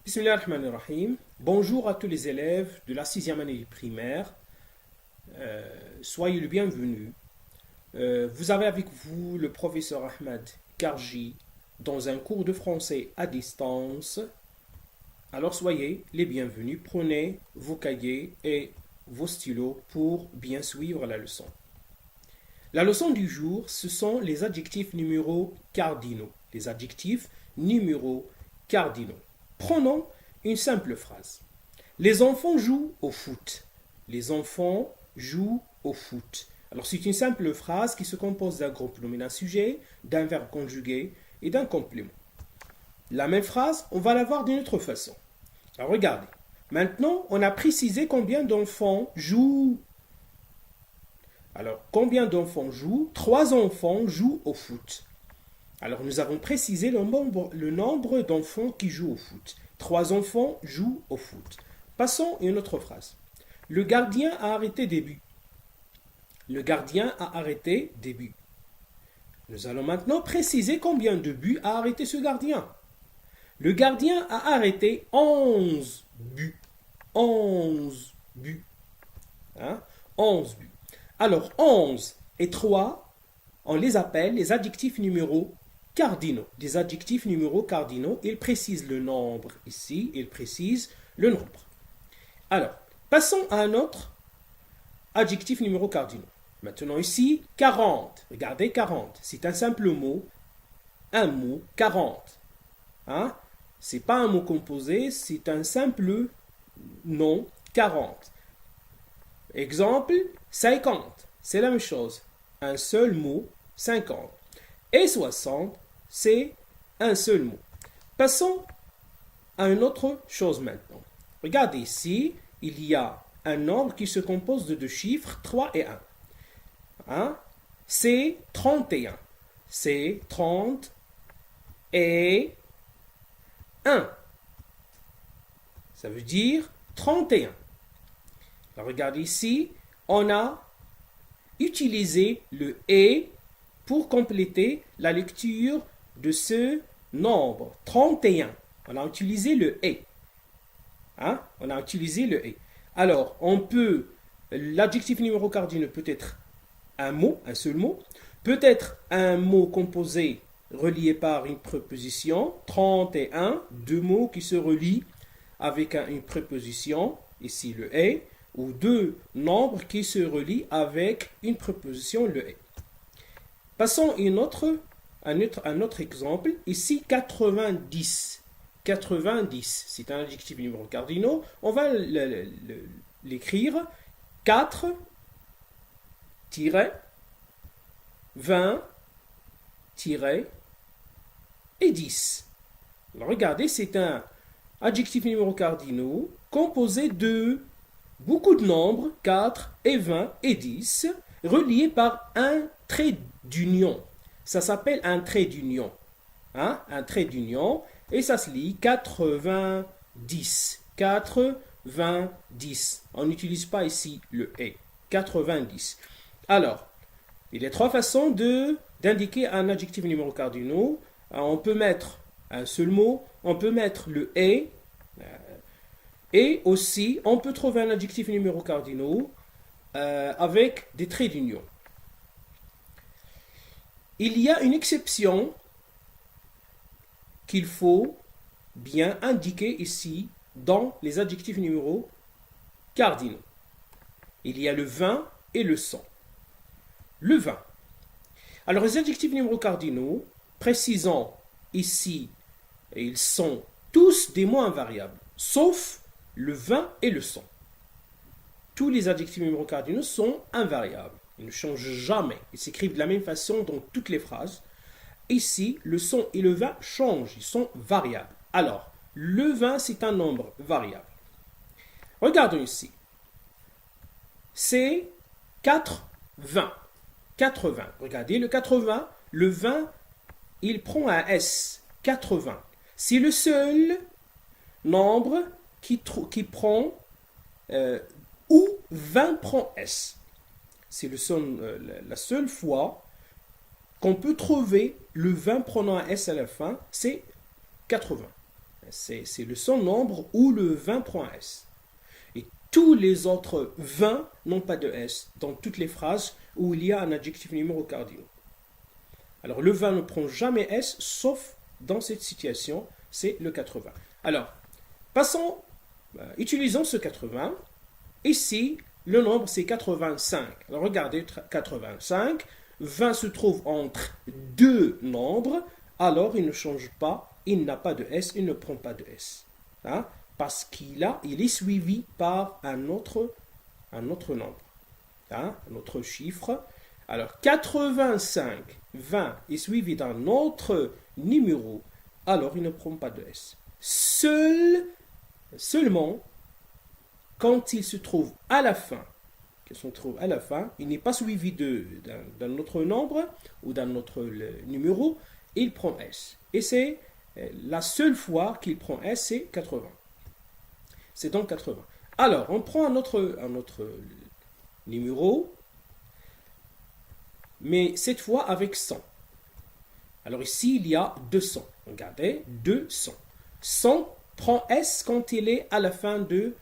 Bismillahirrahmanirrahim. Bonjour à tous les élèves de la sixième année primaire. Soyez le bienvenu. Vous avez avec vous le professeur Ahmed Karji dans un cours de français à distance. Alors soyez les bienvenus. Prenez vos cahiers et vos stylos pour bien suivre la leçon. La leçon du jour, ce sont les adjectifs numéros cardinaux. Les adjectifs numéros cardinaux. Prenons une simple phrase. Les enfants jouent au foot. Les enfants jouent au foot. Alors c'est une simple phrase qui se compose d'un groupe nominal d'un sujet, d'un verbe conjugué et d'un complément. La même phrase, on va la voir d'une autre façon. Alors regardez. Maintenant, on a précisé combien d'enfants jouent. Alors, combien d'enfants jouent? 3 enfants jouent au foot. Alors, nous avons précisé le nombre d'enfants qui jouent au foot. 3 enfants jouent au foot. Passons à une autre phrase. Le gardien a arrêté des buts. Le gardien a arrêté des buts. Nous allons maintenant préciser combien de buts a arrêté ce gardien. Le gardien a arrêté 11 buts. 11 buts. 11 buts. Alors, 11 et 3, on les appelle les adjectifs numéros cardinaux. Des adjectifs numéros cardinaux, ils précisent le nombre ici, ils précisent le nombre. Alors, passons à un autre adjectif numéro cardinaux. Maintenant ici, 40. Regardez 40. C'est un simple mot. Un mot, 40. Ce n'est pas un mot composé, c'est un simple nom, 40. Exemple, 50. C'est la même chose. Un seul mot, 50. Et 60, c'est un seul mot. Passons à une autre chose maintenant. Regardez ici, il y a un nombre qui se compose de 2 chiffres, 3 et 1. C'est 31. C'est 30 et 1. Ça veut dire 31. Alors regardez ici, on a utilisé le « et » pour compléter la lecture de ce nombre, 31. On a utilisé le « et ». On a utilisé le « et ». Alors, l'adjectif numéro cardinal peut être un mot, un seul mot, peut être un mot composé relié par une préposition, 31, 2 mots qui se relient avec une préposition, ici le « et », ou 2 nombres qui se relient avec une préposition, le « et ». Passons à un autre exemple. Ici, 90. 90, c'est un adjectif numéro cardinal. On va l'écrire 4 20 et 10. Alors regardez, c'est un adjectif numéro cardinal composé de beaucoup de nombres, 4 et 20 et 10, reliés par un trait d'union. Ça s'appelle un trait d'union. Un trait d'union. Et ça se lit 90. 90. On n'utilise pas ici le « et ». 90. Alors, il y a 3 façons d'indiquer un adjectif numéro cardinal. On peut mettre un seul mot, on peut mettre le « et aussi, on peut trouver un adjectif numéro cardinal avec des traits d'union. Il y a une exception qu'il faut bien indiquer ici dans les adjectifs numéros cardinaux. Il y a le 20 et le 100. Le 20. Alors, les adjectifs numéros cardinaux, précisons ici, ils sont tous des mots invariables, sauf le 20 et le 100. Tous les adjectifs numéros cardinaux sont invariables. Ils ne changent jamais. Ils s'écrivent de la même façon dans toutes les phrases. Ici, le 100 et le 20 changent. Ils sont variables. Alors, le 20, c'est un nombre variable. Regardons ici. C'est 80. 80. Regardez, le 80, le 20, il prend un S. 80. C'est le seul nombre qui prend où 20 prend S. C'est la seule fois qu'on peut trouver le 20 prenant un S à la fin, c'est 80. c'est le seul nombre où le 20 prend S. Et tous les autres 20 n'ont pas de S dans toutes les phrases où il y a un adjectif numéro cardinal. Alors le 20 ne prend jamais S, sauf dans cette situation, c'est le 80. Alors, utilisons ce 80. Ici, le nombre c'est 85. Alors regardez, 85, 20 se trouve entre deux nombres, alors il ne change pas, il n'a pas de S, il ne prend pas de S. Hein? Parce il est suivi par un autre nombre, hein? Un autre chiffre. Alors 85, 20 est suivi d'un autre numéro, alors il ne prend pas de S. Seulement, quand il se trouve à la fin, il n'est pas suivi d'un autre nombre ou d'un autre numéro, il prend S. Et c'est la seule fois qu'il prend S, c'est 80. C'est donc 80. Alors, on prend un autre numéro, mais cette fois avec 100. Alors ici, il y a 200. Regardez, 200. 100 prend S quand il est à la fin du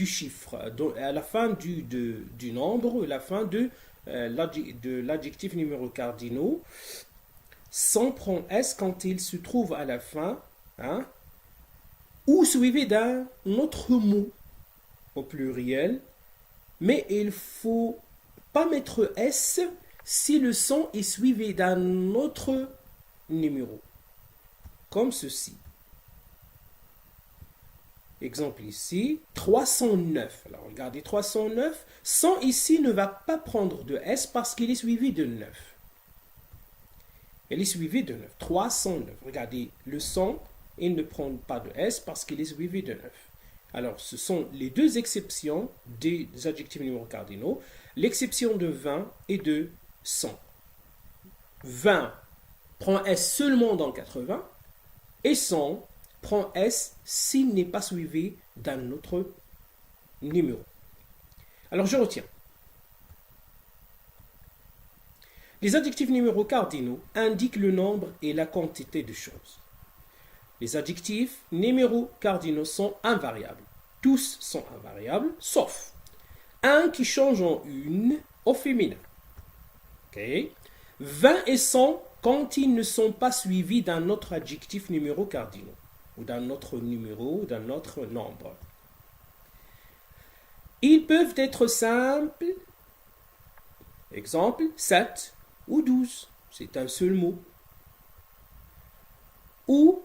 chiffre, à la fin du nombre, à la fin de l'adjectif numéro cardinal. 100 prend S quand il se trouve à la fin, hein, ou suivi d'un autre mot au pluriel, mais il ne faut pas mettre S si le son est suivi d'un autre numéro, comme ceci. Exemple ici, 309. Alors regardez, 309, 100 ici ne va pas prendre de S parce qu'il est suivi de 9. Il est suivi de 9. 309. Regardez, le 100, il ne prend pas de S parce qu'il est suivi de 9. Alors, ce sont les deux exceptions des adjectifs numéros cardinaux. L'exception de 20 et de 100. 20 prend S seulement dans 80 et 100 prend S s'il n'est pas suivi d'un autre numéro. Alors, je retiens. Les adjectifs numéros cardinaux indiquent le nombre et la quantité de choses. Les adjectifs numéros cardinaux sont invariables. Tous sont invariables, sauf un qui change en une au féminin. Okay. 20 et 100 quand ils ne sont pas suivis d'un autre adjectif numéro cardinal, ou d'un autre numéro, ou d'un autre nombre. Ils peuvent être simples, exemple 7 ou 12, c'est un seul mot. Ou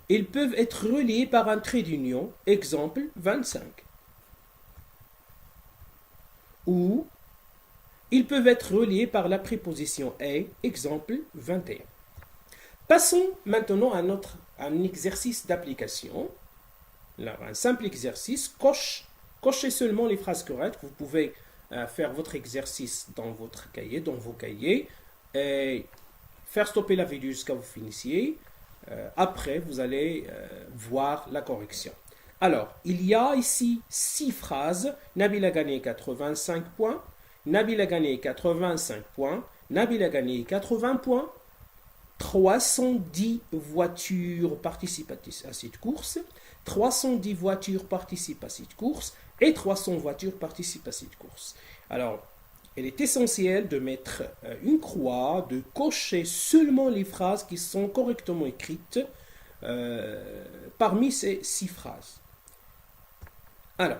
ils peuvent être reliés par un trait d'union, exemple 25. Ou ils peuvent être reliés par la préposition et, exemple 21. Passons maintenant à un exercice d'application. Un simple exercice, cochez seulement les phrases correctes. Vous pouvez faire votre exercice dans vos cahiers, et faire stopper la vidéo jusqu'à vous finissiez. Après, vous allez voir la correction. Alors, il y a ici 6 phrases. Nabil a gagné 85 points. Nabil a gagné 85 points. Nabil a gagné 80 points. 310 voitures participent à cette course. 310 voitures participent à cette course. Et 300 voitures participent à cette course. Alors, il est essentiel de mettre une croix, de cocher seulement les phrases qui sont correctement écrites parmi ces 6 phrases. Alors,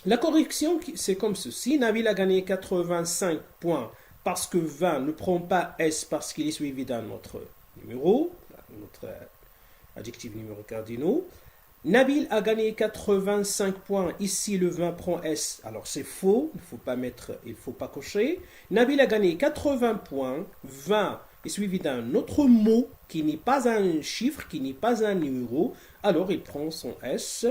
la correction, c'est comme ceci. Nabil a gagné 85 points parce que 20 ne prend pas S parce qu'il est suivi d'un autre numéro, notre adjectif numéro cardinal. Nabil a gagné 85 points. Ici, le 20 prend S. Alors, c'est faux. Il ne faut pas cocher. Nabil a gagné 80 points. 20 est suivi d'un autre mot qui n'est pas un chiffre, qui n'est pas un numéro. Alors, il prend son S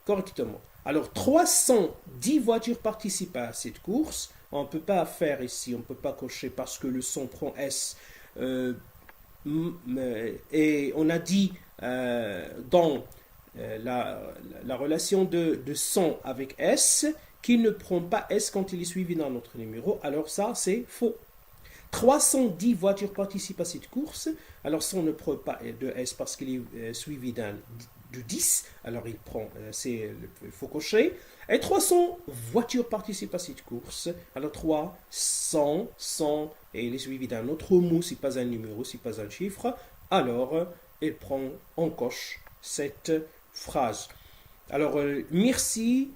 correctement. Alors, 310 voitures participent à cette course. On ne peut pas faire ici, on ne peut pas cocher parce que le son prend S. Et on a dit dans la relation de son avec S qu'il ne prend pas S quand il est suivi d'un autre numéro. Alors ça, c'est faux. 310 voitures participent à cette course. Alors, si on ne prend pas de S parce qu'il est suivi de 10, alors il faut cocher. Et 300 voitures participent à cette course. Alors 300, 100, et il est suivi d'un autre mot, c'est pas un numéro, c'est pas un chiffre. Alors, on coche cette phrase. Alors, merci